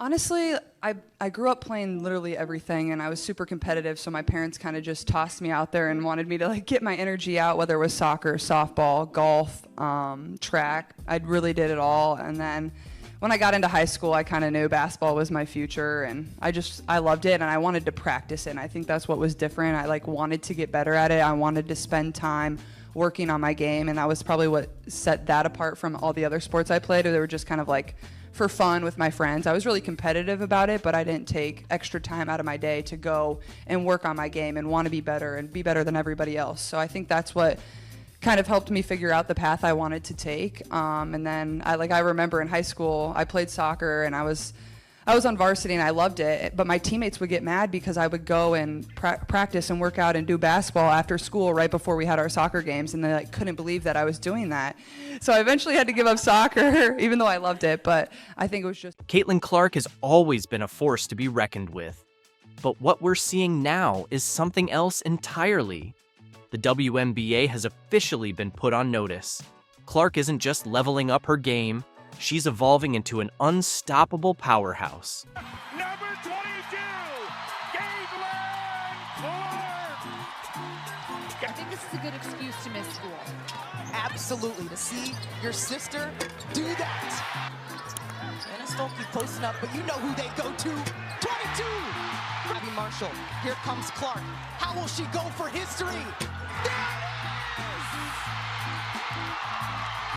Honestly, I grew up playing literally everything, and I was super competitive, so my parents kind of just tossed me out there and wanted me to like get my energy out, whether it was soccer, softball, golf, track. I really did it all. And then when I got into high school, I kind of knew basketball was my future, and I loved it, and I wanted to practice it, and I think that's what was different. I like wanted to get better at it. I wanted to spend time working on my game, and that was probably what set that apart from all the other sports I played. They were just kind of like for fun with my friends. I was really competitive about it, but I didn't take extra time out of my day to go and work on my game and want to be better and be better than everybody else. So I think that's what kind of helped me figure out the path I wanted to take. And then I remember in high school, I played soccer and I was on varsity and I loved it, but my teammates would get mad because I would go and practice and work out and do basketball after school right before we had our soccer games, and they like couldn't believe that I was doing that. So I eventually had to give up soccer, even though I loved it, but I think it was just... Caitlin Clark has always been a force to be reckoned with. But what we're seeing now is something else entirely. The WNBA has officially been put on notice. Clark isn't just leveling up her game, she's evolving into an unstoppable powerhouse. Number 22, I think this is a good excuse to miss school. Absolutely, to see your sister do that. And Stokey posting up, but you know who they go to. 22! Abby Marshall, here comes Clark. How will she go for history?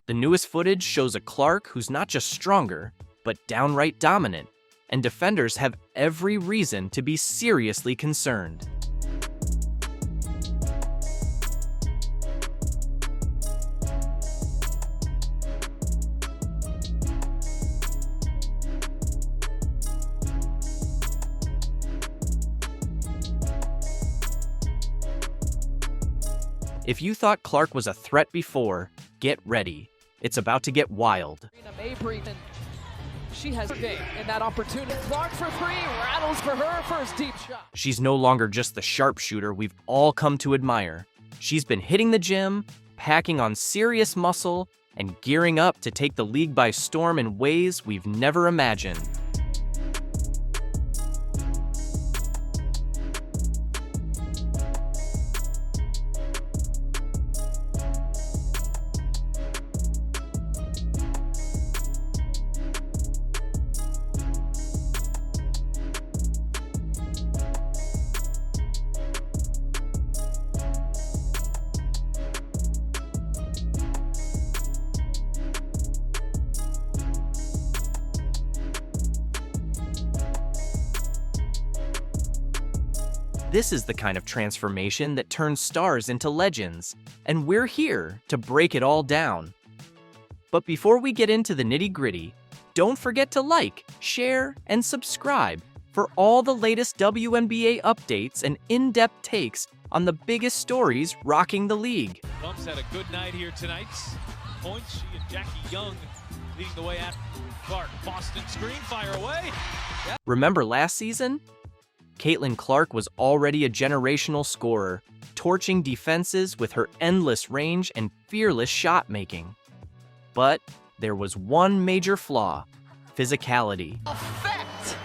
The newest footage shows a Clark who's not just stronger, but downright dominant, and defenders have every reason to be seriously concerned. If you thought Clark was a threat before, get ready. It's about to get wild. She has a day in that opportunity. Clark for three, rattles for her first deep shot. She's no longer just the sharpshooter we've all come to admire. She's been hitting the gym, packing on serious muscle, and gearing up to take the league by storm in ways we've never imagined. This is the kind of transformation that turns stars into legends, and we're here to break it all down. But before we get into the nitty-gritty, don't forget to like, share, and subscribe for all the latest WNBA updates and in-depth takes on the biggest stories rocking the league. Bumps had a good night here tonight. Points, she and Jackie Young leading the way at Clark. Boston screen, fire away. Yep. Remember last season? Caitlin Clark was already a generational scorer, torching defenses with her endless range and fearless shot making. But there was one major flaw: physicality. Effect!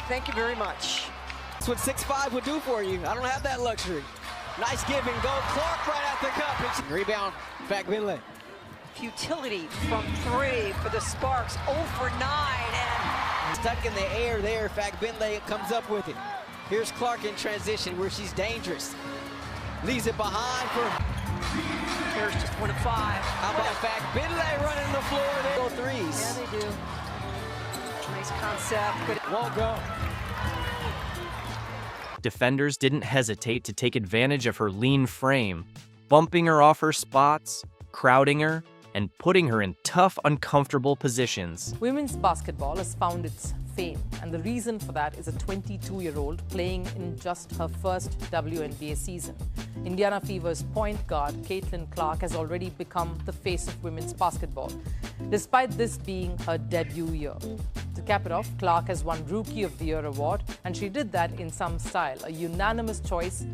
Thank you very much. That's what 6'5" would do for you. I don't have that luxury. Nice give and go. Clark right at the cup. Rebound, back Vinley. Futility from three for the Sparks. 0 for 9, and stuck in the air there. Fact Bentley comes up with it. Here's Clark in transition where she's dangerous. Leaves it behind for... Here's just 1 of 5. How about Fact Bentley running the floor there? Go threes. Yeah, they do. Nice concept, but it won't go. Defenders didn't hesitate to take advantage of her lean frame, bumping her off her spots, crowding her, and putting her in tough, uncomfortable positions. Women's basketball has found its fame, and the reason for that is a 22-year-old playing in just her first WNBA season. Indiana Fever's point guard, Caitlin Clark, has already become the face of women's basketball, despite this being her debut year. To cap it off, Clark has won Rookie of the Year award, and she did that in some style, a unanimous choice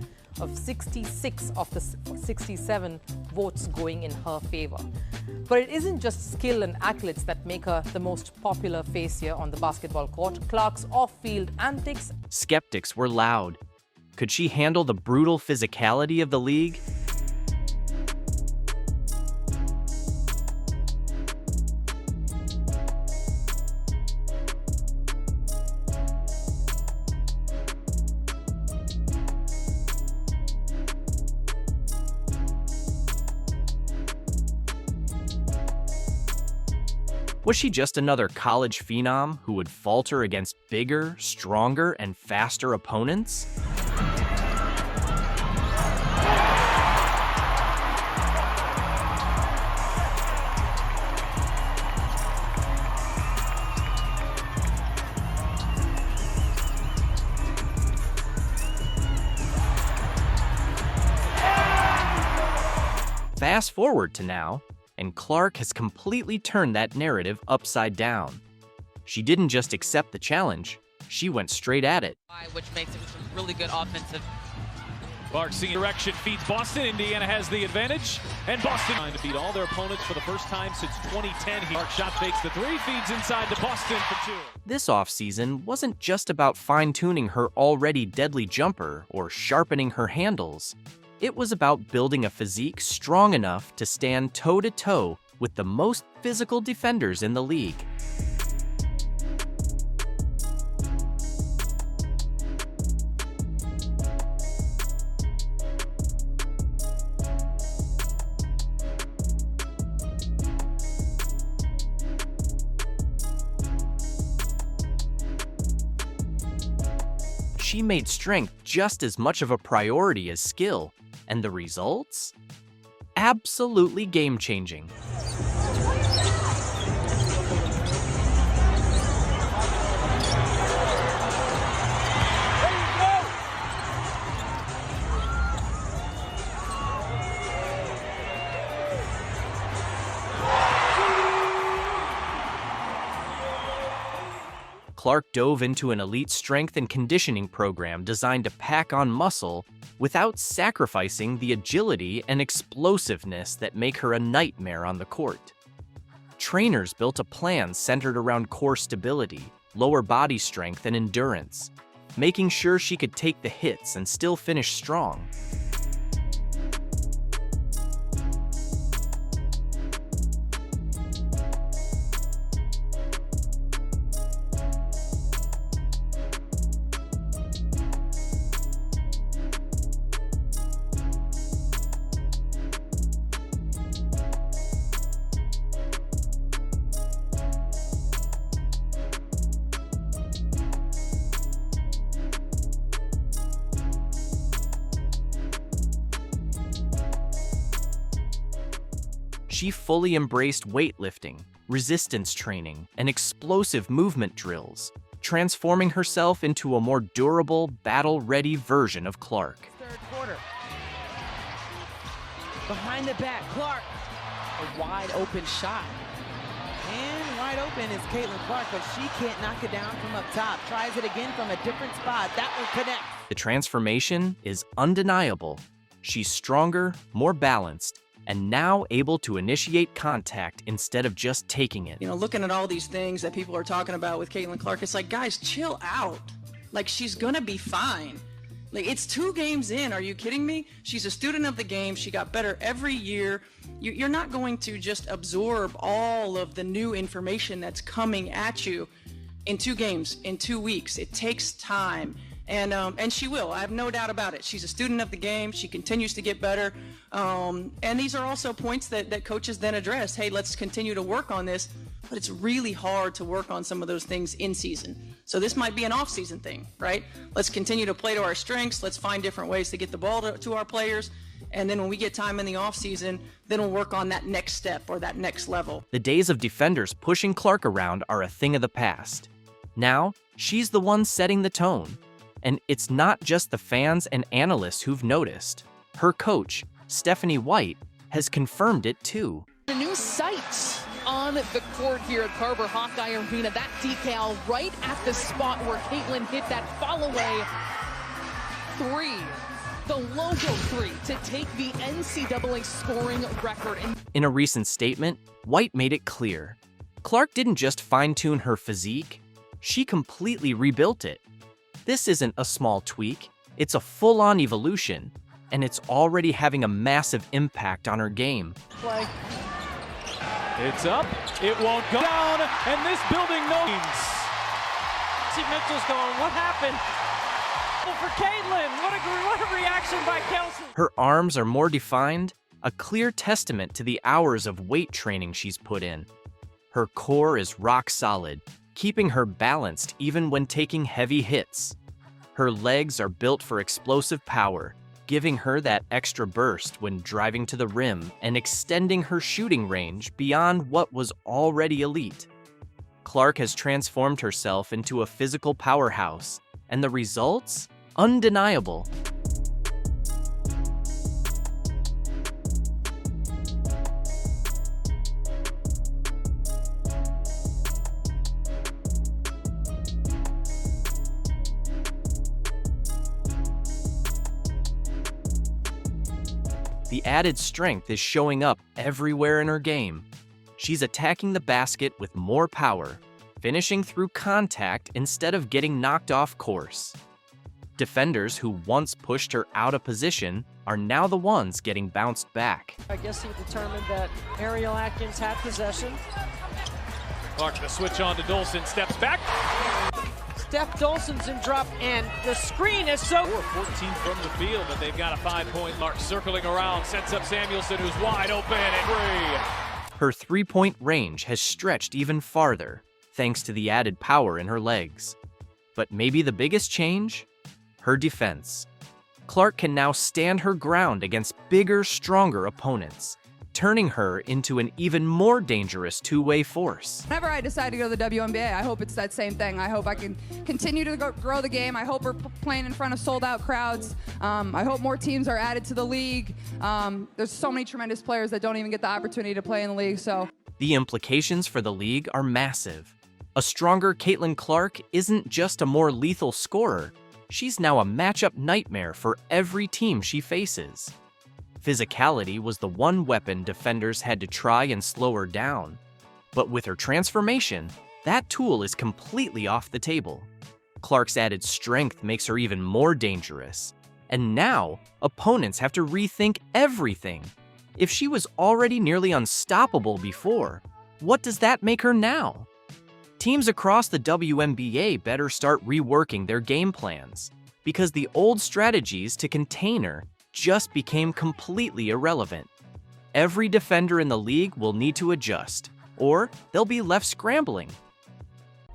of 66 of the 67 votes going in her favor. But it isn't just skill and accolades that make her the most popular face here on the basketball court. Clark's off-field antics. Skeptics were loud. Could she handle the brutal physicality of the league? Was she just another college phenom who would falter against bigger, stronger, and faster opponents? Fast forward to now, and Clark has completely turned that narrative upside down. She didn't just accept the challenge, she went straight at it. Which makes it a really good offensive. Clark seeing direction, feeds Boston. Indiana has the advantage. And Boston trying to beat all their opponents for the first time since 2010. Clark shot fakes the three, feeds inside to Boston for two. This offseason wasn't just about fine-tuning her already deadly jumper or sharpening her handles. It was about building a physique strong enough to stand toe-to-toe with the most physical defenders in the league. She made strength just as much of a priority as skill. And the results? Absolutely game-changing. Clark dove into an elite strength and conditioning program designed to pack on muscle without sacrificing the agility and explosiveness that make her a nightmare on the court. Trainers built a plan centered around core stability, lower body strength, and endurance, making sure she could take the hits and still finish strong. She fully embraced weightlifting, resistance training, and explosive movement drills, transforming herself into a more durable, battle-ready version of Clark. Third quarter. Behind the back, Clark. A wide open shot. And wide open is Caitlin Clark, but she can't knock it down from up top. Tries it again from a different spot. That will connect. The transformation is undeniable. She's stronger, more balanced, and now able to initiate contact instead of just taking it. You know, looking at all these things that people are talking about with Caitlin Clark, it's like, guys, chill out. Like, she's gonna be fine. Like, it's 2 games in, are you kidding me? She's a student of the game, she got better every year. You're not going to just absorb all of the new information that's coming at you in 2 games, in 2 weeks. It takes time. And she will, I have no doubt about it. She's a student of the game, she continues to get better. And these are also points that coaches then address. Hey, let's continue to work on this, but it's really hard to work on some of those things in season. So this might be an off-season thing, right? Let's continue to play to our strengths, let's find different ways to get the ball to our players, and then when we get time in the off-season, then we'll work on that next step or that next level. The days of defenders pushing Clark around are a thing of the past. Now, she's the one setting the tone. And it's not just the fans and analysts who've noticed. Her coach, Stephanie White, has confirmed it too. A new sight on the court here at Carver Hawkeye Arena. That decal right at the spot where Caitlin hit that fall-away 3. the logo three to take the NCAA scoring record. In a recent statement, White made it clear. Clark didn't just fine-tune her physique, she completely rebuilt it. This isn't a small tweak, it's a full-on evolution, and it's already having a massive impact on her game. Play. It's up, it won't go down, and this building knows. See Mitchell's going, what happened? For Caitlin, what a reaction by Kelsey. Her arms are more defined, a clear testament to the hours of weight training she's put in. Her core is rock solid, keeping her balanced even when taking heavy hits. Her legs are built for explosive power, giving her that extra burst when driving to the rim and extending her shooting range beyond what was already elite. Clark has transformed herself into a physical powerhouse, and the results? Undeniable. The added strength is showing up everywhere in her game. She's attacking the basket with more power, finishing through contact instead of getting knocked off course. Defenders who once pushed her out of position are now the ones getting bounced back. I guess he determined that Ariel Atkins had possession. Clark, the switch on to Dolson, steps back. Steph Dolson's in drop, and the screen is so... 14 from the field, but they've got a 5-point mark circling around. Sets up Samuelson, who's wide open at three. Her three-point range has stretched even farther, thanks to the added power in her legs. But maybe the biggest change? Her defense. Clark can now stand her ground against bigger, stronger opponents, turning her into an even more dangerous two-way force. Whenever I decide to go to the WNBA, I hope it's that same thing. I hope I can continue to grow the game. I hope we're playing in front of sold-out crowds. I hope more teams are added to the league. There's so many tremendous players that don't even get the opportunity to play in the league, so. The implications for the league are massive. A stronger Caitlin Clark isn't just a more lethal scorer. She's now a matchup nightmare for every team she faces. Physicality was the one weapon defenders had to try and slow her down. But with her transformation, that tool is completely off the table. Clark's added strength makes her even more dangerous. And now, opponents have to rethink everything. If she was already nearly unstoppable before, what does that make her now? Teams across the WNBA better start reworking their game plans, because the old strategies to contain her just became completely irrelevant. Every defender in the league will need to adjust, or they'll be left scrambling.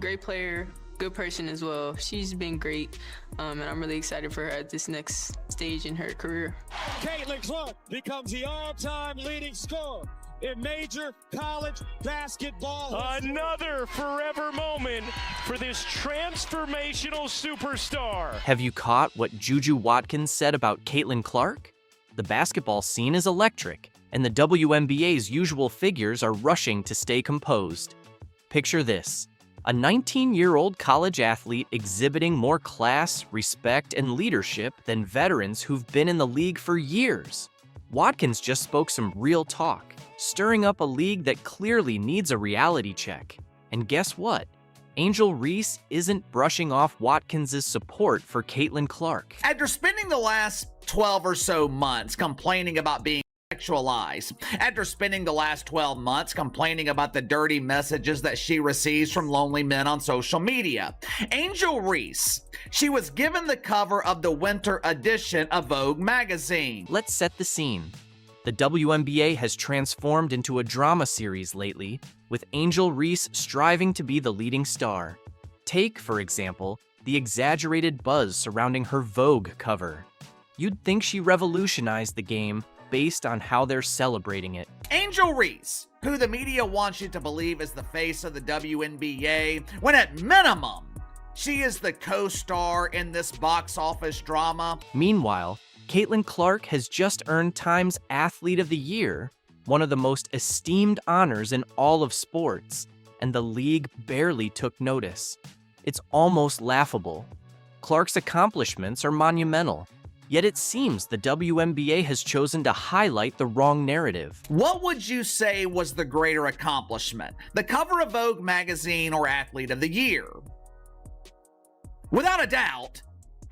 Great player, good person as well. She's been great, and I'm really excited for her at this next stage in her career. Caitlin Clark becomes the all-time leading scorer in major college basketball. Another forever moment for this transformational superstar. Have you caught what Juju Watkins said about Caitlin Clark? The basketball scene is electric, and the WNBA's usual figures are rushing to stay composed. Picture this: a 19-year-old college athlete exhibiting more class, respect, and leadership than veterans who've been in the league for years. Watkins just spoke some real talk, stirring up a league that clearly needs a reality check. And guess what? Angel Reese isn't brushing off Watkins' support for Caitlin Clark. After spending the last 12 or so months complaining about being sexualized, after spending the last 12 months complaining about the dirty messages that she receives from lonely men on social media, Angel Reese, she was given the cover of the winter edition of Vogue magazine. Let's set the scene. The WNBA has transformed into a drama series lately, with Angel Reese striving to be the leading star. Take, for example, the exaggerated buzz surrounding her Vogue cover. You'd think she revolutionized the game based on how they're celebrating it. Angel Reese, who the media wants you to believe is the face of the WNBA, when at minimum, she is the co-star in this box office drama. Meanwhile, Caitlin Clark has just earned Time's Athlete of the Year, one of the most esteemed honors in all of sports, and the league barely took notice. It's almost laughable. Clark's accomplishments are monumental, Yet it seems the WNBA has chosen to highlight the wrong narrative. What would you say was the greater accomplishment? The cover of Vogue magazine or Athlete of the Year? Without a doubt,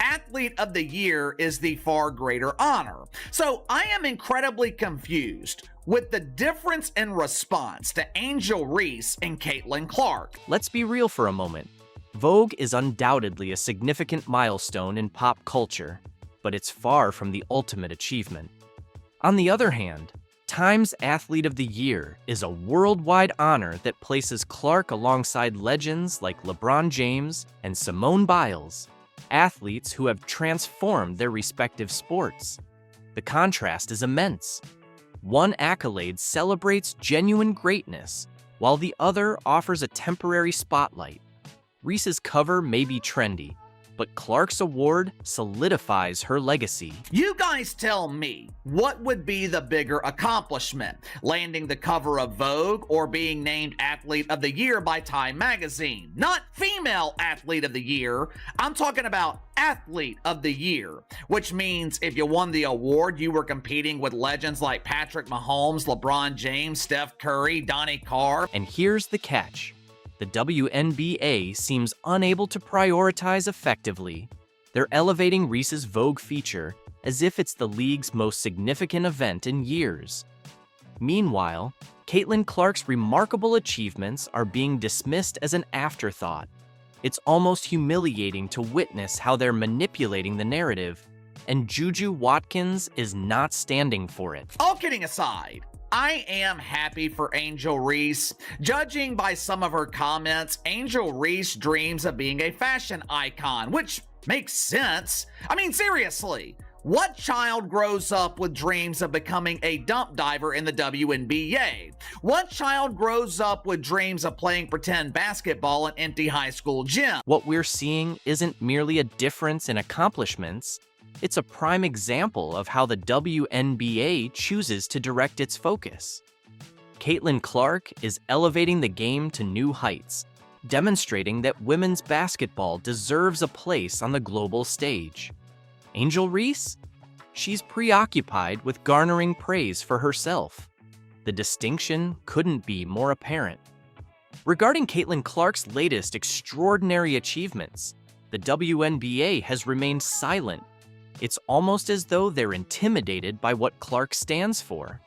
Athlete of the Year is the far greater honor. So I am incredibly confused with the difference in response to Angel Reese and Caitlin Clark. Let's be real for a moment. Vogue is undoubtedly a significant milestone in pop culture, but it's far from the ultimate achievement. On the other hand, Time's Athlete of the Year is a worldwide honor that places Clark alongside legends like LeBron James and Simone Biles, athletes who have transformed their respective sports. The contrast is immense. One accolade celebrates genuine greatness, while the other offers a temporary spotlight. Reese's cover may be trendy, but Clark's award solidifies her legacy. You guys tell me, what would be the bigger accomplishment? Landing the cover of Vogue or being named Athlete of the Year by Time magazine? Not Female Athlete of the Year, I'm talking about Athlete of the Year, which means if you won the award, you were competing with legends like Patrick Mahomes, LeBron James, Steph Curry, Donnie Carr. And here's the catch. The WNBA seems unable to prioritize effectively. They're elevating Reese's Vogue feature as if it's the league's most significant event in years. Meanwhile, Caitlin Clark's remarkable achievements are being dismissed as an afterthought. It's almost humiliating to witness how they're manipulating the narrative, and Juju Watkins is not standing for it. All kidding aside, I am happy for Angel Reese. Judging by some of her comments, Angel Reese dreams of being a fashion icon, which makes sense. I mean, seriously, what child grows up with dreams of becoming a dump diver in the WNBA? What child grows up with dreams of playing pretend basketball in empty high school gym? What we're seeing isn't merely a difference in accomplishments. It's a prime example of how the WNBA chooses to direct its focus. Caitlin Clark is elevating the game to new heights, demonstrating that women's basketball deserves a place on the global stage. Angel Reese? She's preoccupied with garnering praise for herself. The distinction couldn't be more apparent. Regarding Caitlin Clark's latest extraordinary achievements, the WNBA has remained silent. It's almost as though they're intimidated by what Clark stands for.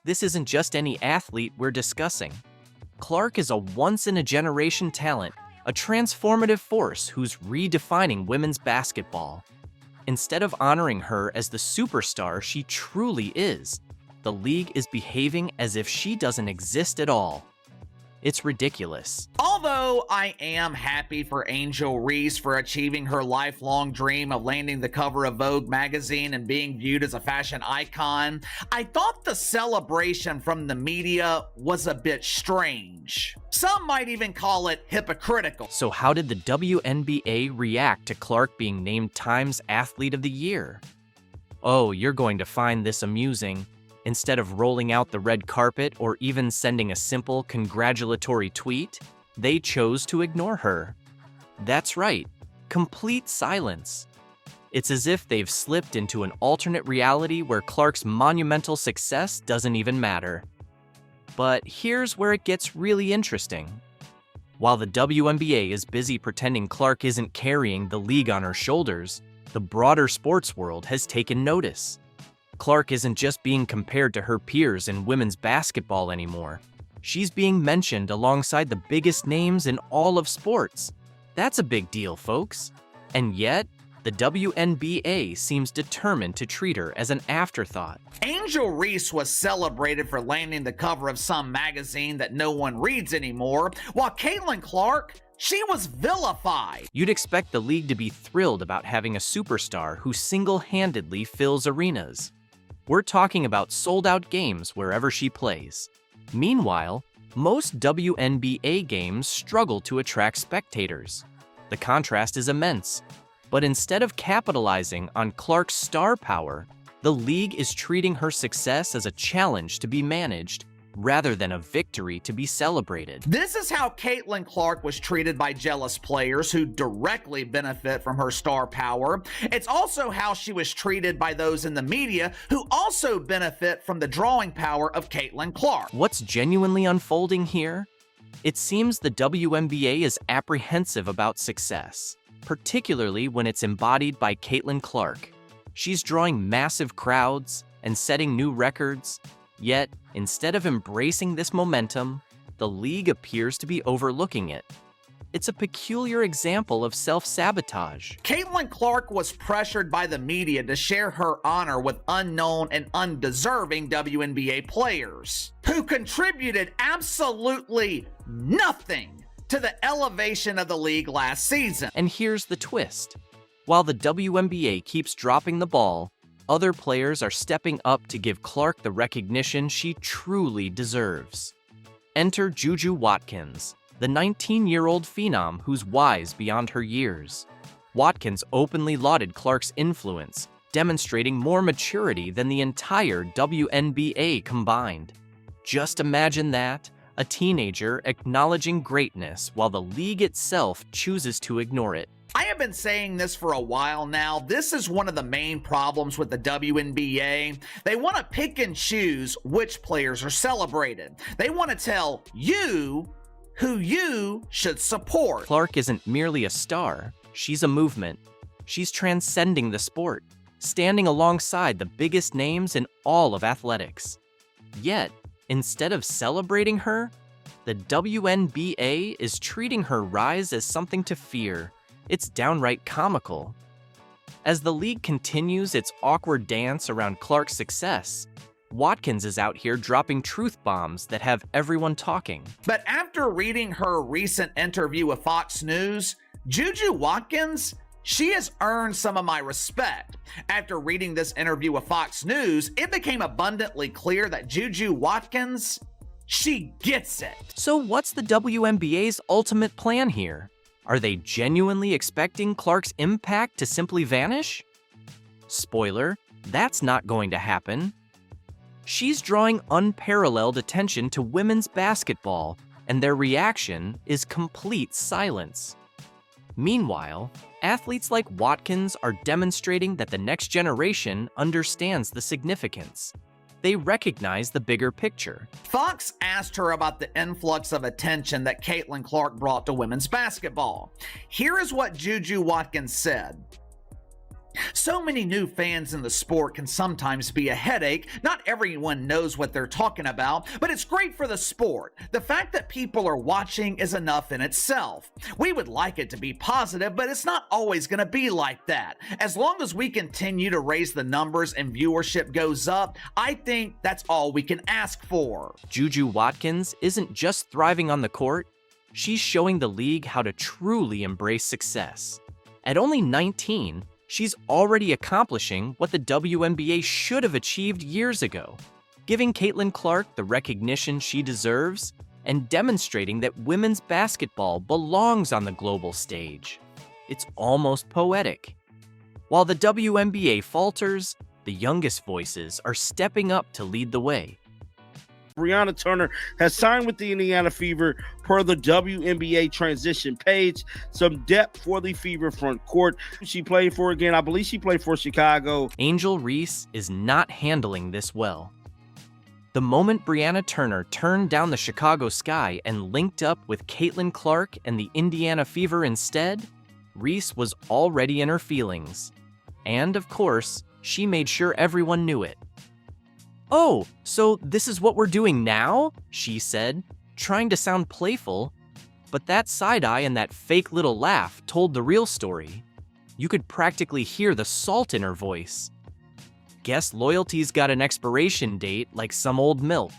This isn't just any athlete we're discussing. Clark is a once-in-a-generation talent, a transformative force who's redefining women's basketball. Instead of honoring her as the superstar she truly is, the league is behaving as if she doesn't exist at all. It's ridiculous. Although I am happy for Angel Reese for achieving her lifelong dream of landing the cover of Vogue magazine and being viewed as a fashion icon, I thought the celebration from the media was a bit strange. Some might even call it hypocritical. So how did the WNBA react to Clark being named Time's Athlete of the Year? Oh, you're going to find this amusing. Instead of rolling out the red carpet or even sending a simple congratulatory tweet, they chose to ignore her. That's right, complete silence. It's as if they've slipped into an alternate reality where Clark's monumental success doesn't even matter. But here's where it gets really interesting. While the WNBA is busy pretending Clark isn't carrying the league on her shoulders, the broader sports world has taken notice. Clark isn't just being compared to her peers in women's basketball anymore. She's being mentioned alongside the biggest names in all of sports. That's a big deal, folks. And yet, the WNBA seems determined to treat her as an afterthought. Angel Reese was celebrated for landing the cover of some magazine that no one reads anymore, while Caitlin Clark, she was vilified. You'd expect the league to be thrilled about having a superstar who single-handedly fills arenas. We're talking about sold-out games wherever she plays. Meanwhile, most WNBA games struggle to attract spectators. The contrast is immense. But instead of capitalizing on Clark's star power, the league is treating her success as a challenge to be managed rather than a victory to be celebrated. This is how Caitlin Clark was treated by jealous players who directly benefit from her star power. It's also how she was treated by those in the media who also benefit from the drawing power of Caitlin Clark. What's genuinely unfolding here? It seems the WNBA is apprehensive about success, particularly when it's embodied by Caitlin Clark. She's drawing massive crowds and setting new records, yet instead of embracing this momentum, the league appears to be overlooking it. It's a peculiar example of self-sabotage. Caitlin Clark was pressured by the media to share her honor with unknown and undeserving WNBA players who contributed absolutely nothing to the elevation of the league last season. And here's the twist. While the WNBA keeps dropping the ball, other players are stepping up to give Clark the recognition she truly deserves. Enter Juju Watkins, the 19-year-old phenom who's wise beyond her years. Watkins openly lauded Clark's influence, demonstrating more maturity than the entire WNBA combined. Just imagine that, a teenager acknowledging greatness while the league itself chooses to ignore it. I have been saying this for a while now. This is one of the main problems with the WNBA. They want to pick and choose which players are celebrated. They want to tell you who you should support. Clark isn't merely a star. She's a movement. She's transcending the sport, standing alongside the biggest names in all of athletics. Yet, instead of celebrating her, the WNBA is treating her rise as something to fear. It's downright comical. As the league continues its awkward dance around Clark's success, Watkins is out here dropping truth bombs that have everyone talking. But after reading her recent interview with Fox News, Juju Watkins, she has earned some of my respect. After reading this interview with Fox News, it became abundantly clear that Juju Watkins, she gets it. So what's the WNBA's ultimate plan here? Are they genuinely expecting Clark's impact to simply vanish? Spoiler, that's not going to happen. She's drawing unparalleled attention to women's basketball, and their reaction is complete silence. Meanwhile, athletes like Watkins are demonstrating that the next generation understands the significance. They recognize the bigger picture. Fox asked her about the influx of attention that Caitlin Clark brought to women's basketball. Here is what Juju Watkins said. So many new fans in the sport can sometimes be a headache. Not everyone knows what they're talking about, but it's great for the sport. The fact that people are watching is enough in itself. We would like it to be positive, but it's not always going to be like that. As long as we continue to raise the numbers and viewership goes up, I think that's all we can ask for. Juju Watkins isn't just thriving on the court, she's showing the league how to truly embrace success. At only 19, she's already accomplishing what the WNBA should have achieved years ago, giving Caitlin Clark the recognition she deserves and demonstrating that women's basketball belongs on the global stage. It's almost poetic. While the WNBA falters, the youngest voices are stepping up to lead the way. Brianna Turner has signed with the Indiana Fever per the WNBA transition page. Some depth for the Fever front court. She played for, again, I believe she played for Chicago. Angel Reese is not handling this well. The moment Brianna Turner turned down the Chicago sky and linked up with Caitlin Clark and the Indiana Fever instead, Reese was already in her feelings. And, of course, she made sure everyone knew it. "Oh, so this is what we're doing now?" she said, trying to sound playful. But that side eye and that fake little laugh told the real story. You could practically hear the salt in her voice. Guess loyalty's got an expiration date like some old milk.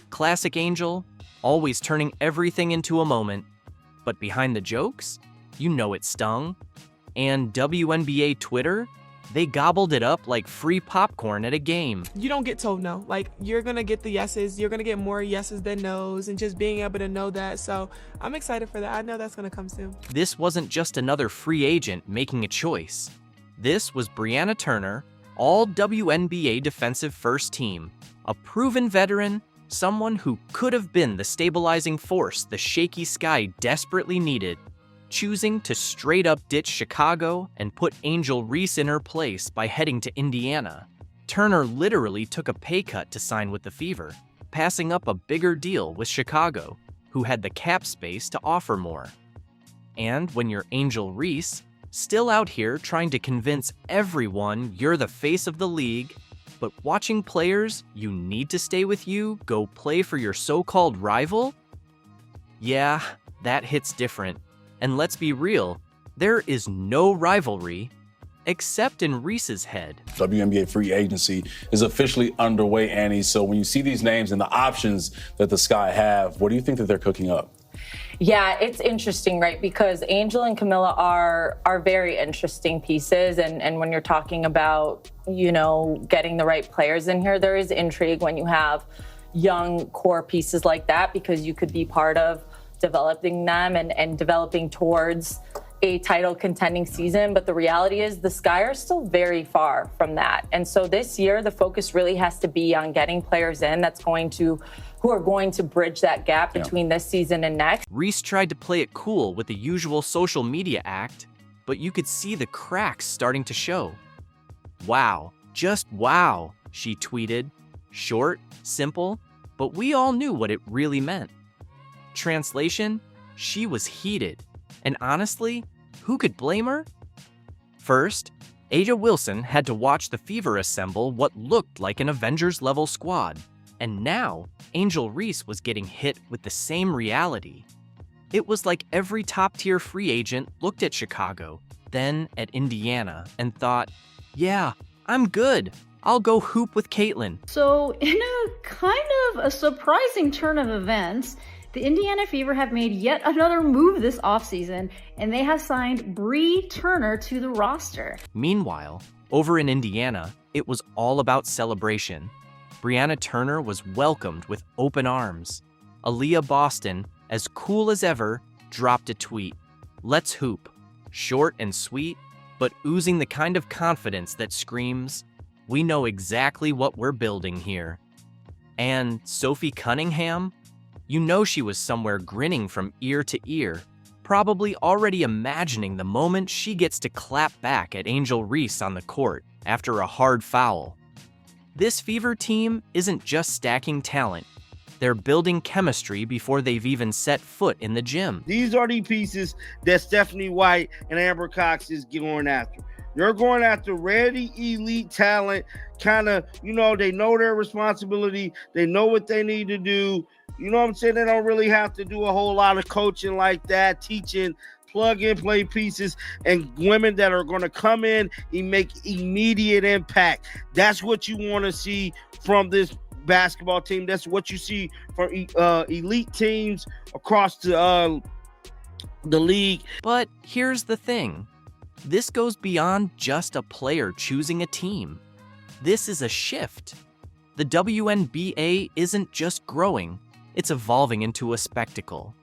Classic Angel, always turning everything into a moment. But behind the jokes, you know it stung. And WNBA Twitter, they gobbled it up like free popcorn at a game. You don't get told no. Like, you're going to get the yeses. You're going to get more yeses than nos, and just being able to know that. So I'm excited for that. I know that's going to come soon. This wasn't just another free agent making a choice. This was Brianna Turner, all WNBA defensive first team, a proven veteran someone who could have been the stabilizing force the shaky sky desperately needed, choosing to straight up ditch Chicago and put Angel Reese in her place by heading to Indiana. Turner literally took a pay cut to sign with the Fever, passing up a bigger deal with Chicago, who had the cap space to offer more. And when you're Angel Reese, still out here trying to convince everyone you're the face of the league, but watching players you need to stay with you go play for your so-called rival? Yeah, that hits different. And let's be real, there is no rivalry except in Reese's head. WNBA free agency is officially underway, Annie. So when you see these names and the options that the Sky have, what do you think that they're cooking up? Yeah, it's interesting, right? Because Angel and Camilla are very interesting pieces. And when you're talking about, you know, getting the right players in here, there is intrigue when you have young core pieces like that, because you could be part of developing them and developing towards a title contending season. But the reality is the Sky are still very far from that. And so this year, the focus really has to be on getting players in who are going to bridge that gap between this season and next. Reese tried to play it cool with the usual social media act, but you could see the cracks starting to show. Wow, just wow, she tweeted. Short, simple, but we all knew what it really meant. Translation, she was heated. And honestly, who could blame her? First, A'ja Wilson had to watch the Fever assemble what looked like an Avengers-level squad. And now, Angel Reese was getting hit with the same reality. It was like every top-tier free agent looked at Chicago, then at Indiana, and thought, yeah, I'm good. I'll go hoop with Caitlin. So, in a kind of a surprising turn of events, the Indiana Fever have made yet another move this offseason, and they have signed Bree Turner to the roster. Meanwhile, over in Indiana, it was all about celebration. Brianna Turner was welcomed with open arms. Aaliyah Boston, as cool as ever, dropped a tweet. Let's hoop. Short and sweet, but oozing the kind of confidence that screams, we know exactly what we're building here. And Sophie Cunningham? You know she was somewhere grinning from ear to ear, probably already imagining the moment she gets to clap back at Angel Reese on the court after a hard foul. This Fever team isn't just stacking talent. They're building chemistry before they've even set foot in the gym. These are the pieces that Stephanie White and Amber Cox is going after. They're going after ready elite talent, kind of, you know, they know their responsibility. They know what they need to do. You know what I'm saying? They don't really have to do a whole lot of coaching like that, teaching plug-and-play pieces and women that are going to come in and make immediate impact. That's what you want to see from this basketball team. That's what you see from elite teams across the league. But here's the thing. This goes beyond just a player choosing a team. This is a shift. The WNBA isn't just growing, it's evolving into a spectacle.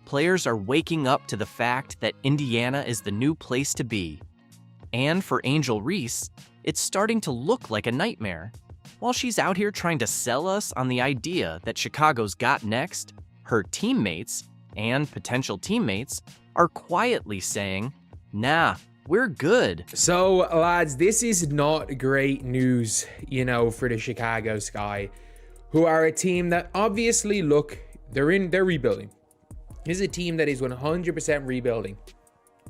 Players are waking up to the fact that Indiana is the new place to be. And for Angel Reese, it's starting to look like a nightmare. While she's out here trying to sell us on the idea that Chicago's got next, her teammates, and potential teammates, are quietly saying, nah, we're good. So, lads, this is not great news, you know, for the Chicago Sky, who are a team that obviously, look, they're rebuilding. This is a team that is 100% rebuilding.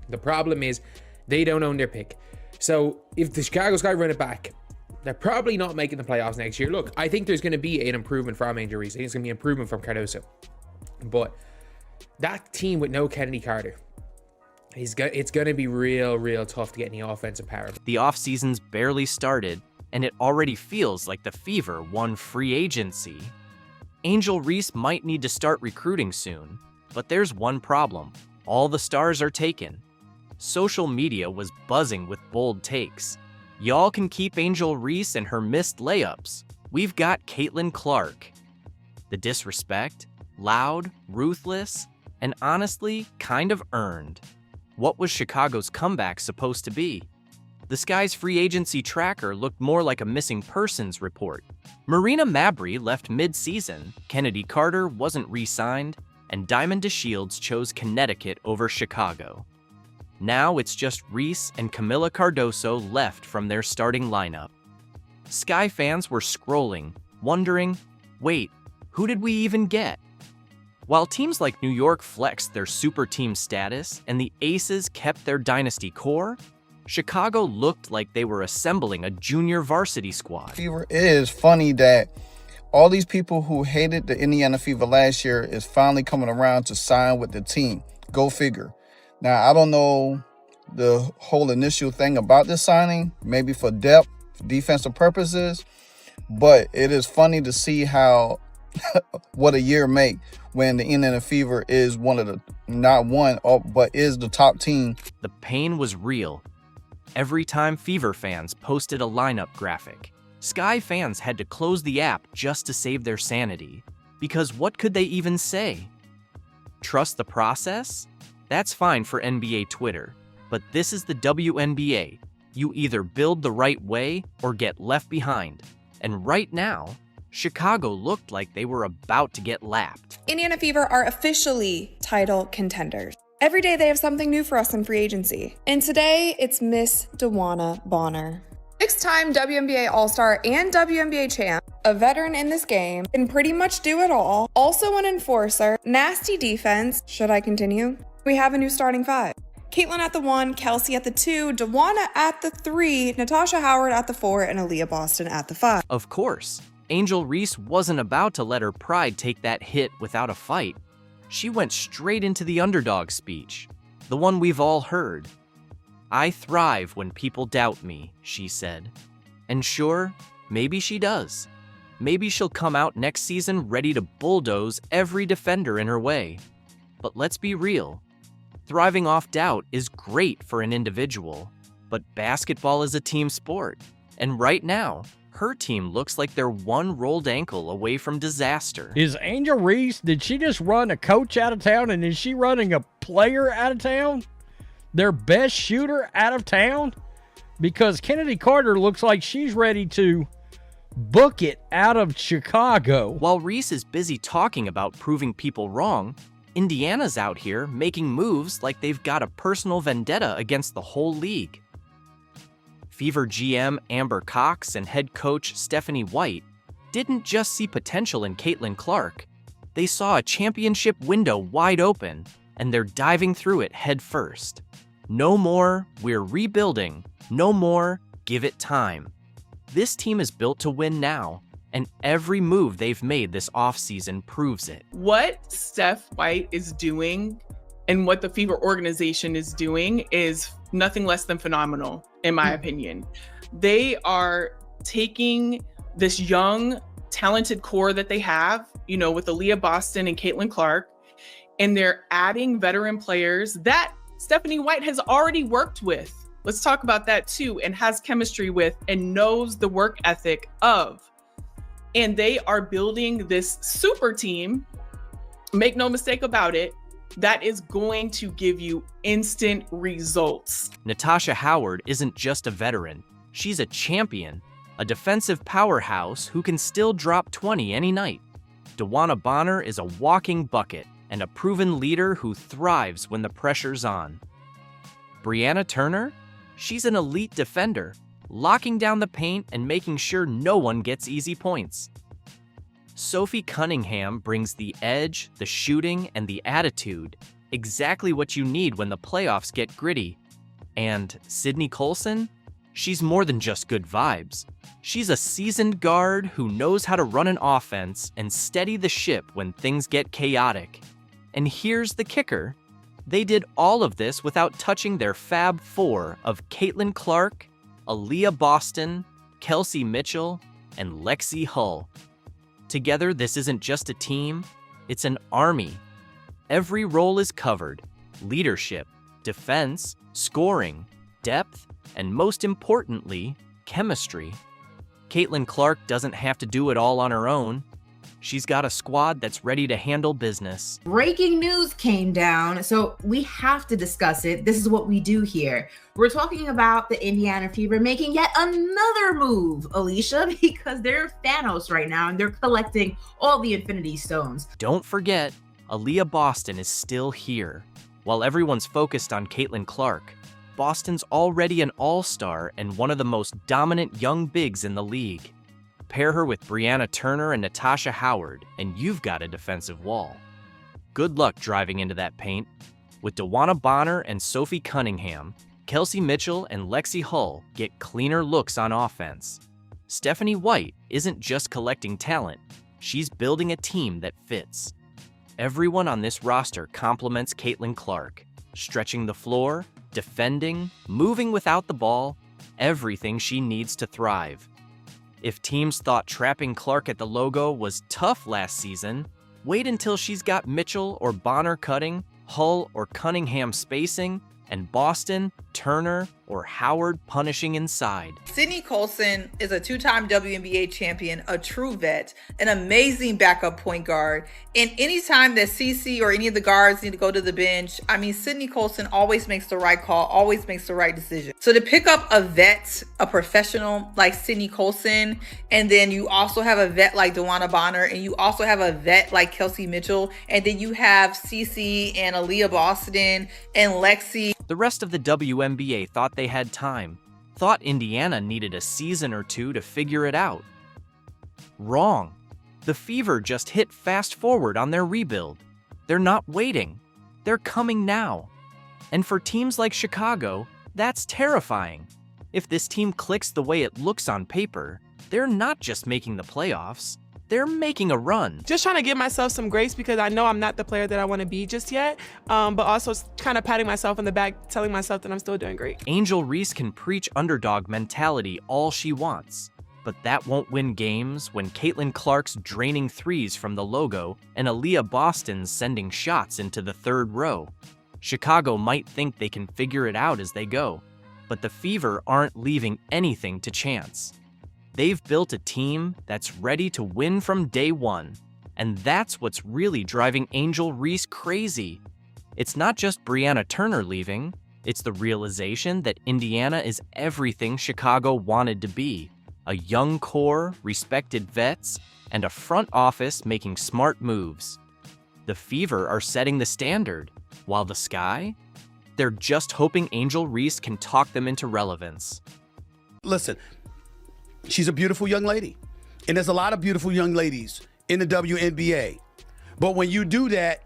The problem is they don't own their pick. So if the Chicago Sky run it back, they're probably not making the playoffs next year. Look, I think there's going to be an improvement from Angel Reese. I think it's going to be an improvement from Cardoso. But that team with no Kennedy Carter, it's going to be real tough to get any offensive power. The offseason's barely started, and it already feels like the Fever won free agency. Angel Reese might need to start recruiting soon. But there's one problem. All the stars are taken. Social media was buzzing with bold takes. Y'all can keep Angel Reese and her missed layups. We've got Caitlin Clark. The disrespect, loud, ruthless, and honestly, kind of earned. What was Chicago's comeback supposed to be? The Sky's free agency tracker looked more like a missing persons report. Marina Mabrey left mid-season, Kennedy Carter wasn't re-signed, and Diamond DeShields chose Connecticut over Chicago. Now it's just Reese and Camila Cardoso left from their starting lineup. Sky fans were scrolling, wondering, wait, who did we even get? While teams like New York flexed their super team status and the Aces kept their dynasty core, Chicago looked like they were assembling a junior varsity squad. Fever, it is funny that all these people who hated the Indiana Fever last year is finally coming around to sign with the team. Go figure. Now, I don't know the whole initial thing about this signing, maybe for depth, defensive purposes, but it is funny to see how what a year make when the Indiana Fever is one of the, not one, but is the top team. The pain was real. Every time Fever fans posted a lineup graphic, Sky fans had to close the app just to save their sanity. Because what could they even say? Trust the process? That's fine for NBA Twitter, but this is the WNBA. You either build the right way or get left behind. And right now, Chicago looked like they were about to get lapped. Indiana Fever are officially title contenders. Every day they have something new for us in free agency. And today, it's Miss DeWanna Bonner. 6-time WNBA All-Star and WNBA champ, a veteran in this game, can pretty much do it all. Also an enforcer, nasty defense. Should I continue? We have a new starting five. Caitlin at the 1, Kelsey at the 2, DeWanna at the 3, Natasha Howard at the 4, and Aaliyah Boston at the 5. Of course, Angel Reese wasn't about to let her pride take that hit without a fight. She went straight into the underdog speech, the one we've all heard. I thrive when people doubt me, she said. And sure, maybe she does. Maybe she'll come out next season ready to bulldoze every defender in her way. But let's be real. Thriving off doubt is great for an individual, but basketball is a team sport. And right now, her team looks like they're one rolled ankle away from disaster. Is Angel Reese, did she just run a coach out of town, and is she running a player out of town? Their best shooter out of town? Because Kennedy Carter looks like she's ready to book it out of Chicago. While Reese is busy talking about proving people wrong, Indiana's out here making moves like they've got a personal vendetta against the whole league. Fever GM Amber Cox and head coach Stephanie White didn't just see potential in Caitlin Clark. They saw a championship window wide open, and they're diving through it head first. No more, we're rebuilding. No more, give it time. This team is built to win now, and every move they've made this offseason proves it. What Steph White is doing and what the Fever organization is doing is nothing less than phenomenal, in my opinion. They are taking this young, talented core that they have, you know, with Aaliyah Boston and Caitlin Clark, and they're adding veteran players that Stephanie White has already worked with. Let's talk about that too, and has chemistry with and knows the work ethic of. And they are building this super team, make no mistake about it, that is going to give you instant results. Natasha Howard isn't just a veteran. She's a champion, a defensive powerhouse who can still drop 20 any night. DeWanna Bonner is a walking bucket and a proven leader who thrives when the pressure's on. Brianna Turner? She's an elite defender, locking down the paint and making sure no one gets easy points. Sophie Cunningham brings the edge, the shooting, and the attitude, exactly what you need when the playoffs get gritty. And Sydney Colson? She's more than just good vibes. She's a seasoned guard who knows how to run an offense and steady the ship when things get chaotic. And here's the kicker. They did all of this without touching their Fab Four of Caitlin Clark, Aaliyah Boston, Kelsey Mitchell, and Lexi Hull. Together, this isn't just a team, it's an army. Every role is covered: leadership, defense, scoring, depth, and most importantly, chemistry. Caitlin Clark doesn't have to do it all on her own. She's got a squad that's ready to handle business. Breaking news came down, so we have to discuss it. This is what we do here. We're talking about the Indiana Fever making yet another move, Alicia, because they're Thanos right now and they're collecting all the Infinity Stones. Don't forget, Aaliyah Boston is still here. While everyone's focused on Caitlin Clark, Boston's already an all-star and one of the most dominant young bigs in the league. Pair her with Brianna Turner and Natasha Howard, and you've got a defensive wall. Good luck driving into that paint. With DeWanna Bonner and Sophie Cunningham, Kelsey Mitchell and Lexi Hull get cleaner looks on offense. Stephanie White isn't just collecting talent, she's building a team that fits. Everyone on this roster complements Caitlin Clark, stretching the floor, defending, moving without the ball, everything she needs to thrive. If teams thought trapping Clark at the logo was tough last season, wait until she's got Mitchell or Bonner cutting, Hull or Cunningham spacing, and Boston, Turner, or Howard punishing inside. Sydney Colson is a two-time WNBA champion, a true vet, an amazing backup point guard. And anytime that CC or any of the guards need to go to the bench, I mean, Sydney Colson always makes the right call, always makes the right decision. So to pick up a vet, a professional like Sydney Colson, and then you also have a vet like DeWanna Bonner, and you also have a vet like Kelsey Mitchell, and then you have CC and Aaliyah Boston and Lexi. The rest of the WNBA thought they had time, thought Indiana needed a season or two to figure it out. Wrong. The Fever just hit fast forward on their rebuild. They're not waiting. They're coming now. And for teams like Chicago, that's terrifying. If this team clicks the way it looks on paper, they're not just making the playoffs. They're making a run. Just trying to give myself some grace because I know I'm not the player that I want to be just yet, but also kind of patting myself in the back, telling myself that I'm still doing great. Angel Reese can preach underdog mentality all she wants, but that won't win games when Caitlin Clark's draining threes from the logo and Aaliyah Boston's sending shots into the third row. Chicago might think they can figure it out as they go, but the Fever aren't leaving anything to chance. They've built a team that's ready to win from day one, and that's what's really driving Angel Reese crazy. It's not just Brianna Turner leaving, it's the realization that Indiana is everything Chicago wanted to be. A young core, respected vets, and a front office making smart moves. The Fever are setting the standard, while the Sky? They're just hoping Angel Reese can talk them into relevance. Listen, she's a beautiful young lady. And there's a lot of beautiful young ladies in the WNBA. But when you do that,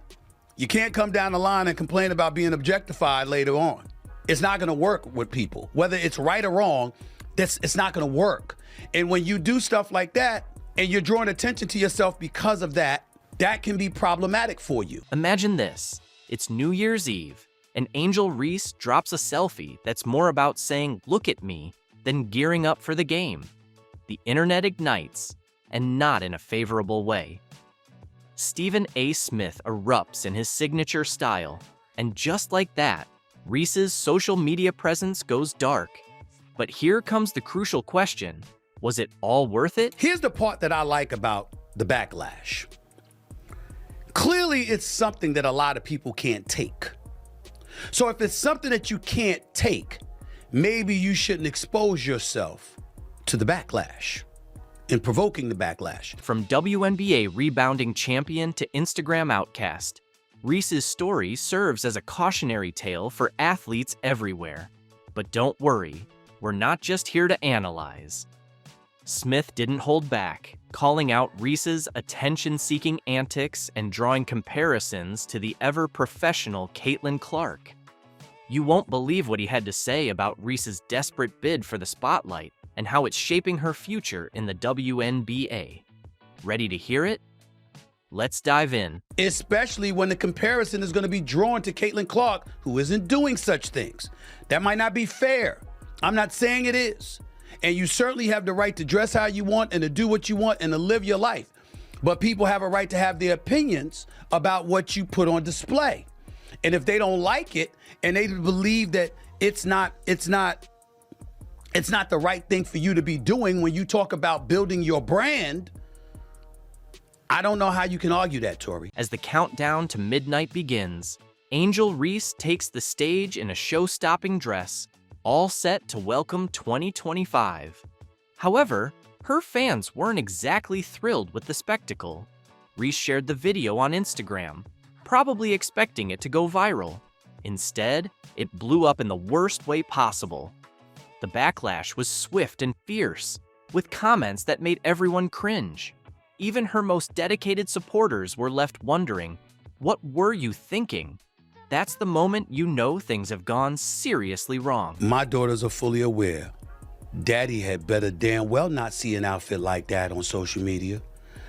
you can't come down the line and complain about being objectified later on. It's not going to work with people. Whether it's right or wrong, it's not going to work. And when you do stuff like that and you're drawing attention to yourself because of that, that can be problematic for you. Imagine this. It's New Year's Eve, and Angel Reese drops a selfie that's more about saying, "Look at me," than gearing up for the game. The internet ignites, and not in a favorable way. Stephen A. Smith erupts in his signature style, and just like that, Reese's social media presence goes dark. But here comes the crucial question. Was it all worth it? Here's the part that I like about the backlash. Clearly, it's something that a lot of people can't take. So if it's something that you can't take, maybe you shouldn't expose yourself to the backlash and provoking the backlash. From WNBA rebounding champion to Instagram outcast, Reese's story serves as a cautionary tale for athletes everywhere. But don't worry, we're not just here to analyze. Smith didn't hold back, calling out Reese's attention-seeking antics and drawing comparisons to the ever-professional Caitlin Clark. You won't believe what he had to say about Reese's desperate bid for the spotlight and how it's shaping her future in the WNBA. Ready to hear it? Let's dive in. Especially when the comparison is going to be drawn to Caitlin Clark, who isn't doing such things. That might not be fair. I'm not saying it is. And you certainly have the right to dress how you want and to do what you want and to live your life. But people have a right to have their opinions about what you put on display. And if they don't like it and they believe that it's not the right thing for you to be doing when you talk about building your brand, I don't know how you can argue that, Tori. As the countdown to midnight begins, Angel Reese takes the stage in a show-stopping dress, all set to welcome 2025. However, her fans weren't exactly thrilled with the spectacle. Reese shared the video on Instagram, probably expecting it to go viral. Instead, it blew up in the worst way possible. The backlash was swift and fierce, with comments that made everyone cringe. Even her most dedicated supporters were left wondering, what were you thinking? That's the moment you know things have gone seriously wrong. My daughters are fully aware. Daddy had better damn well not see an outfit like that on social media.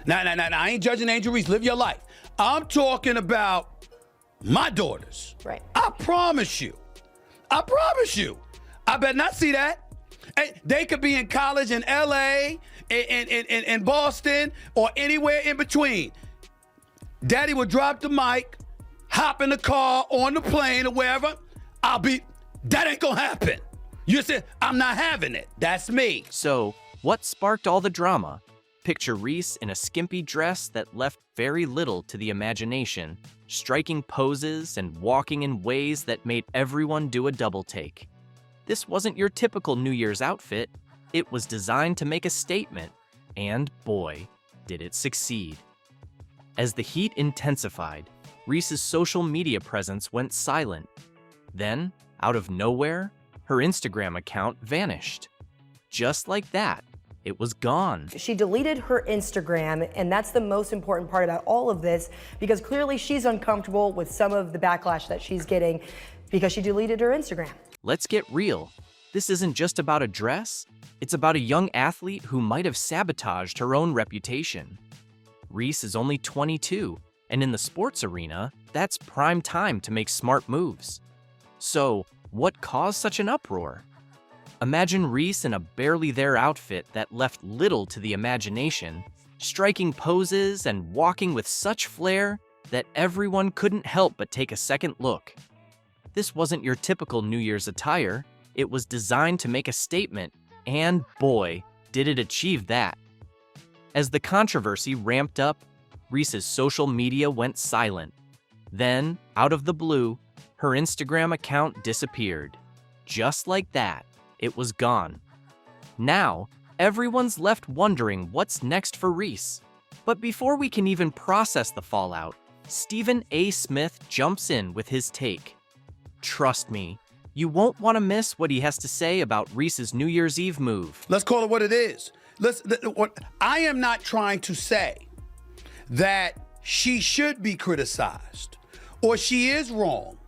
Now, I ain't judging Angel Reese. Live your life. I'm talking about my daughters. Right. I promise you. I promise you. I better not see that. They could be in college in L.A., in Boston, or anywhere in between. Daddy would drop the mic, hop in the car, on the plane, or wherever. That ain't gonna happen. You said, I'm not having it. That's me. So, what sparked all the drama? Picture Reese in a skimpy dress that left very little to the imagination, striking poses and walking in ways that made everyone do a double take. This wasn't your typical New Year's outfit. It was designed to make a statement, and boy, did it succeed. As the heat intensified, Reese's social media presence went silent. Then, out of nowhere, her Instagram account vanished. Just like that, it was gone. She deleted her Instagram, and that's the most important part about all of this, because clearly she's uncomfortable with some of the backlash that she's getting because she deleted her Instagram. Let's get real. This isn't just about a dress. It's about a young athlete who might have sabotaged her own reputation. Reese is only 22, and in the sports arena, that's prime time to make smart moves. So, what caused such an uproar? Imagine Reese in a barely there outfit that left little to the imagination, striking poses and walking with such flair that everyone couldn't help but take a second look. This wasn't your typical New Year's attire. It was designed to make a statement, and boy, did it achieve that. As the controversy ramped up, Reese's social media went silent. Then, out of the blue, her Instagram account disappeared. Just like that, it was gone. Now, everyone's left wondering what's next for Reese. But before we can even process the fallout, Stephen A. Smith jumps in with his take. Trust me, you won't want to miss what he has to say about Reese's New Year's Eve move. Let's call it what it is. I am not trying to say that she should be criticized or she is wrong.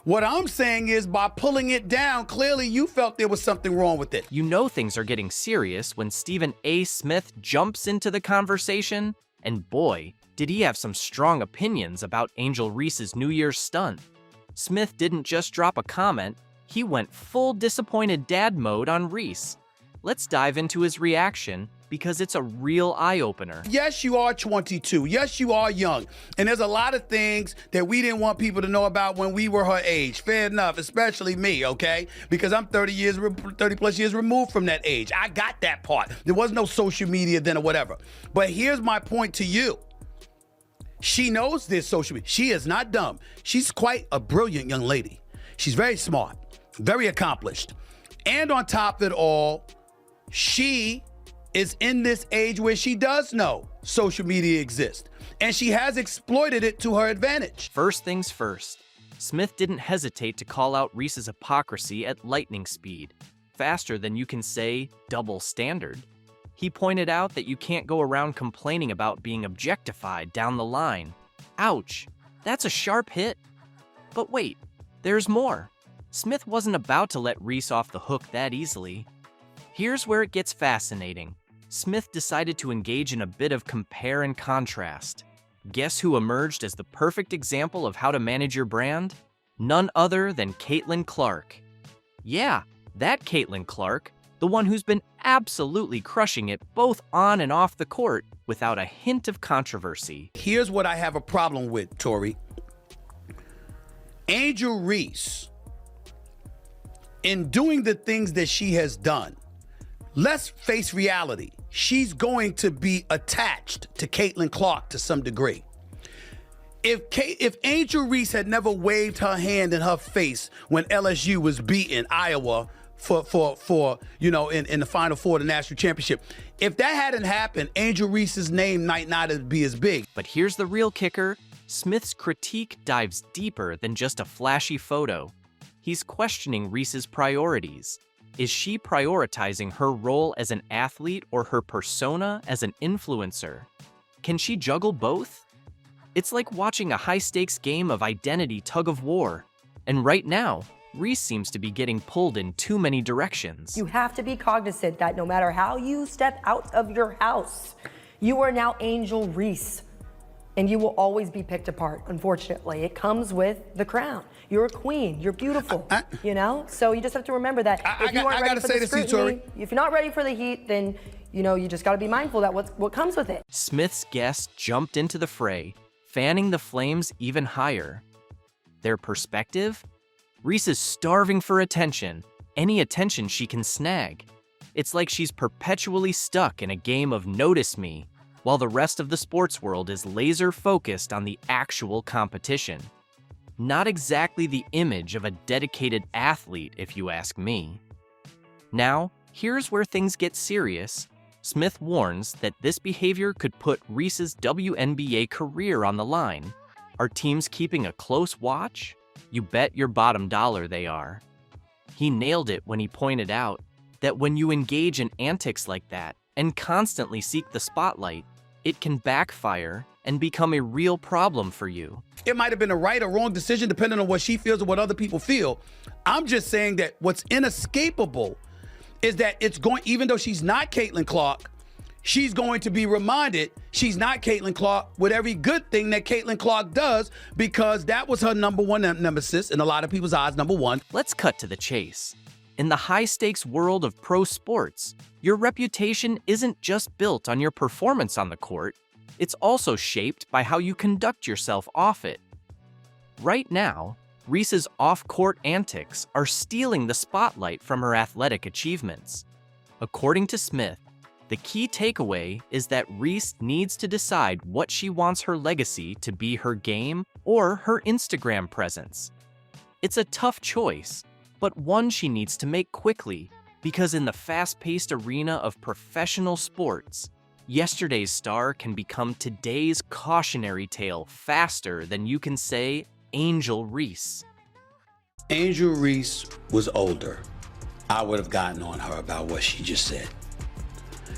What I'm saying is by pulling it down, clearly you felt there was something wrong with it. You know things are getting serious when Stephen A. Smith jumps into the conversation, and boy, did he have some strong opinions about Angel Reese's New Year's stunt. Smith didn't just drop a comment, he went full disappointed dad mode on Reese. Let's dive into his reaction, because it's a real eye-opener. Yes, you are 22. Yes, you are young. And there's a lot of things that we didn't want people to know about when we were her age. Fair enough, especially me, okay? Because I'm 30 plus years removed from that age. I got that part. There was no social media then or whatever. But here's my point to you. She knows this social media. She is not dumb. She's quite a brilliant young lady. She's very smart, very accomplished. And on top of it all, she is in this age where she does know social media exists, and she has exploited it to her advantage. First things first, Smith didn't hesitate to call out Reese's hypocrisy at lightning speed, faster than you can say double standard. He pointed out that you can't go around complaining about being objectified down the line. Ouch, that's a sharp hit. But wait, there's more. Smith wasn't about to let Reese off the hook that easily. Here's where it gets fascinating. Smith decided to engage in a bit of compare and contrast. Guess who emerged as the perfect example of how to manage your brand? None other than Caitlin Clark. Yeah, that Caitlin Clark, the one who's been absolutely crushing it both on and off the court without a hint of controversy. Here's what I have a problem with, Tori. Angel Reese, in doing the things that she has done, let's face reality. she's going to be attached to Caitlin Clark to some degree. If Angel Reese had never waved her hand in her face when LSU was beating Iowa for in the Final Four of the national championship, if that hadn't happened, Angel Reese's name might not be as big. But here's the real kicker. Smith's critique dives deeper than just a flashy photo. He's questioning Reese's priorities. Is she prioritizing her role as an athlete or her persona as an influencer? Can she juggle both? It's like watching a high-stakes game of identity tug-of-war. And right now, Reese seems to be getting pulled in too many directions. You have to be cognizant that no matter how you step out of your house, you are now Angel Reese. And you will always be picked apart, unfortunately. It comes with the crown. You're a queen. You're beautiful, So you just have to remember that if you aren't ready for the scrutiny, if you're not ready for the heat, then, you just got to be mindful that what comes with it. Smith's guests jumped into the fray, fanning the flames even higher. Their perspective? Reese is starving for attention, any attention she can snag. It's like she's perpetually stuck in a game of notice me, while the rest of the sports world is laser-focused on the actual competition. Not exactly the image of a dedicated athlete, if you ask me. Now, here's where things get serious. Smith warns that this behavior could put Reese's WNBA career on the line. Are teams keeping a close watch? You bet your bottom dollar they are. He nailed it when he pointed out that when you engage in antics like that and constantly seek the spotlight, it can backfire and become a real problem for you. It might have been a right or wrong decision depending on what she feels or what other people feel. I'm just saying that what's inescapable is that even though she's not Caitlin Clark, she's going to be reminded she's not Caitlin Clark with every good thing that Caitlin Clark does, because that was her number one nemesis, in a lot of people's eyes, number one. Let's cut to the chase. In the high-stakes world of pro sports, your reputation isn't just built on your performance on the court, it's also shaped by how you conduct yourself off it. Right now, Reese's off-court antics are stealing the spotlight from her athletic achievements. According to Smith, the key takeaway is that Reese needs to decide what she wants her legacy to be: her game or her Instagram presence. It's a tough choice, but one she needs to make quickly, because in the fast-paced arena of professional sports, yesterday's star can become today's cautionary tale faster than you can say Angel Reese. Angel Reese was older. I would have gotten on her about what she just said,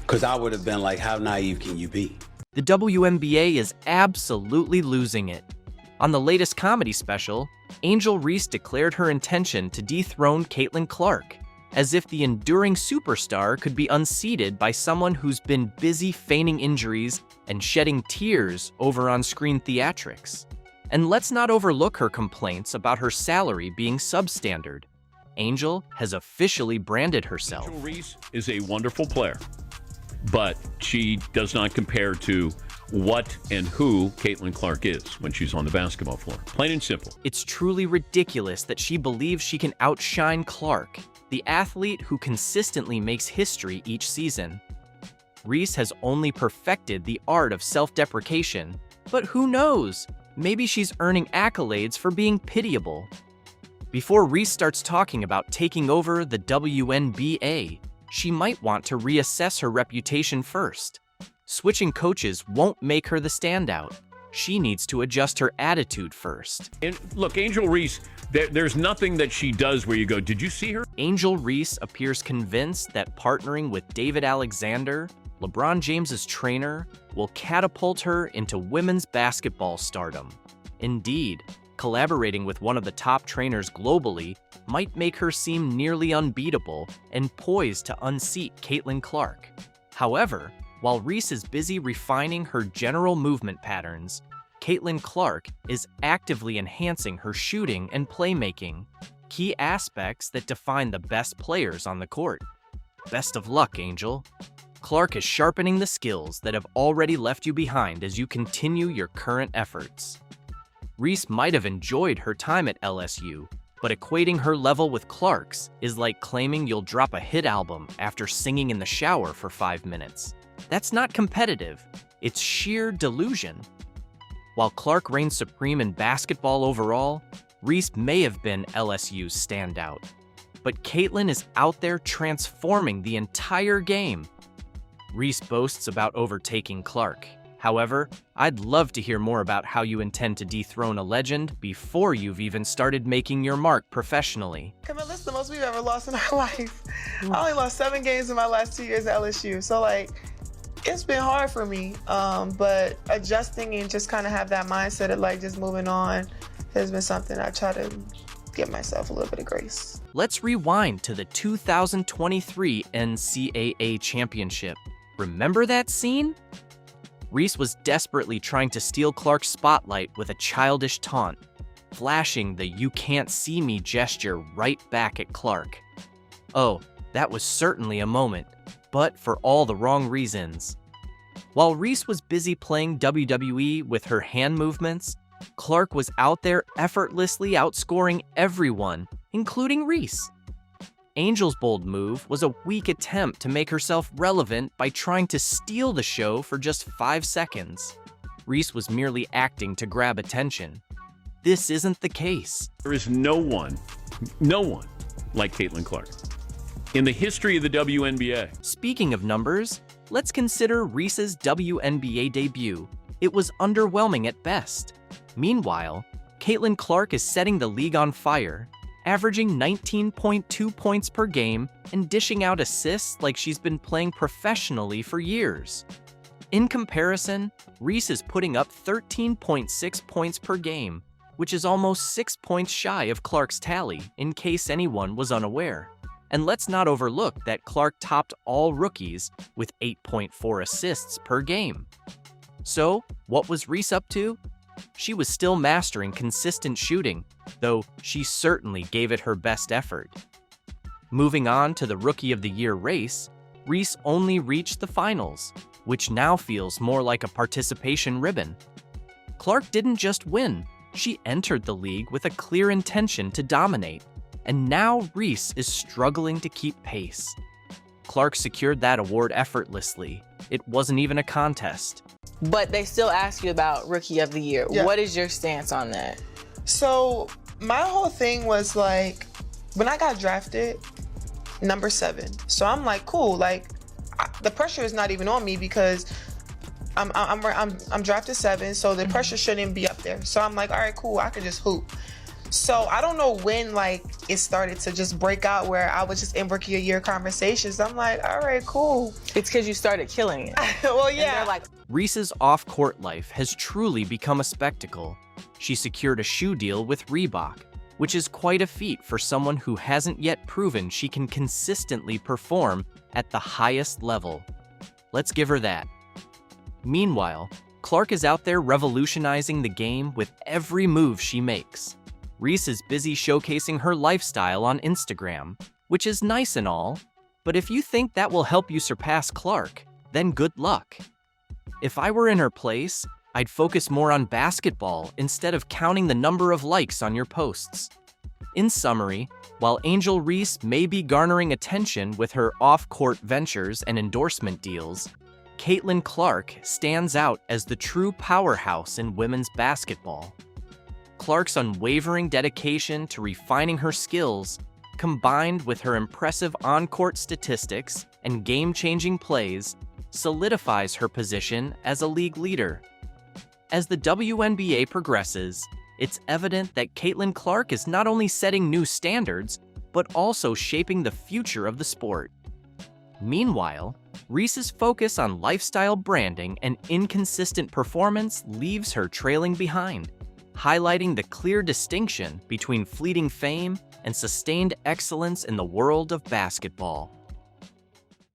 because I would have been like, how naive can you be? The WNBA is absolutely losing it. On the latest comedy special, Angel Reese declared her intention to dethrone Caitlin Clark, as if the enduring superstar could be unseated by someone who's been busy feigning injuries and shedding tears over on-screen theatrics. And let's not overlook her complaints about her salary being substandard. Angel has officially branded herself. Angel Reese is a wonderful player, but she does not compare to what and who Caitlin Clark is when she's on the basketball floor. Plain and simple. It's truly ridiculous that she believes she can outshine Clark, the athlete who consistently makes history each season. Reese has only perfected the art of self-deprecation, but who knows? Maybe she's earning accolades for being pitiable. Before Reese starts talking about taking over the WNBA, she might want to reassess her reputation first. Switching coaches won't make her the standout. She needs to adjust her attitude first. And look, Angel Reese, there's nothing that she does where you go, did you see her? Angel Reese appears convinced that partnering with David Alexander, LeBron James's trainer, will catapult her into women's basketball stardom. Indeed, collaborating with one of the top trainers globally might make her seem nearly unbeatable and poised to unseat Caitlin Clark. However, while Reese is busy refining her general movement patterns, Caitlin Clark is actively enhancing her shooting and playmaking, key aspects that define the best players on the court. Best of luck, Angel. Clark is sharpening the skills that have already left you behind as you continue your current efforts. Reese might have enjoyed her time at LSU, but equating her level with Clark's is like claiming you'll drop a hit album after singing in the shower for 5 minutes. That's not competitive, it's sheer delusion. While Clark reigns supreme in basketball overall, Reese may have been LSU's standout. But Caitlin is out there transforming the entire game. Reese boasts about overtaking Clark. However, I'd love to hear more about how you intend to dethrone a legend before you've even started making your mark professionally. Camilla, this is the most we've ever lost in our life. I only lost 7 games in my last 2 years at LSU. So, it's been hard for me. But adjusting and just kind of have that mindset of, just moving on has been something I try to give myself a little bit of grace. Let's rewind to the 2023 NCAA Championship. Remember that scene? Reese was desperately trying to steal Clark's spotlight with a childish taunt, flashing the "you can't see me" gesture right back at Clark. Oh, that was certainly a moment, but for all the wrong reasons. While Reese was busy playing WWE with her hand movements, Clark was out there effortlessly outscoring everyone, including Reese. Angel's bold move was a weak attempt to make herself relevant by trying to steal the show for just 5 seconds. Reese was merely acting to grab attention. This isn't the case. There is no one like Caitlin Clark in the history of the WNBA. Speaking of numbers, let's consider Reese's WNBA debut. It was underwhelming at best. Meanwhile, Caitlin Clark is setting the league on fire, averaging 19.2 points per game and dishing out assists like she's been playing professionally for years. In comparison, Reese is putting up 13.6 points per game, which is almost 6 points shy of Clark's tally, in case anyone was unaware. And let's not overlook that Clark topped all rookies with 8.4 assists per game. So, what was Reese up to? She was still mastering consistent shooting, though she certainly gave it her best effort. Moving on to the Rookie of the Year race, Reese only reached the finals, which now feels more like a participation ribbon. Clark didn't just win, she entered the league with a clear intention to dominate, and now Reese is struggling to keep pace. Clark secured that award effortlessly. It wasn't even a contest. But they still ask you about Rookie of the Year. Yeah. What is your stance on that? So my whole thing was when I got drafted, number 7. So I'm like, cool. The pressure is not even on me because I'm drafted 7, so the pressure shouldn't be up there. So I'm like, all right, cool. I can just hoop. So I don't know when it started to just break out where I was just in Rookie of the Year conversations. I'm like, all right, cool. It's because you started killing it. Well, yeah. Reese's off-court life has truly become a spectacle. She secured a shoe deal with Reebok, which is quite a feat for someone who hasn't yet proven she can consistently perform at the highest level. Let's give her that. Meanwhile, Clark is out there revolutionizing the game with every move she makes. Reese is busy showcasing her lifestyle on Instagram, which is nice and all, but if you think that will help you surpass Clark, then good luck. If I were in her place, I'd focus more on basketball instead of counting the number of likes on your posts. In summary, while Angel Reese may be garnering attention with her off-court ventures and endorsement deals, Caitlin Clark stands out as the true powerhouse in women's basketball. Clark's unwavering dedication to refining her skills, combined with her impressive on-court statistics and game-changing plays, solidifies her position as a league leader. As the WNBA progresses, it's evident that Caitlin Clark is not only setting new standards, but also shaping the future of the sport. Meanwhile, Reese's focus on lifestyle branding and inconsistent performance leaves her trailing behind, highlighting the clear distinction between fleeting fame and sustained excellence in the world of basketball.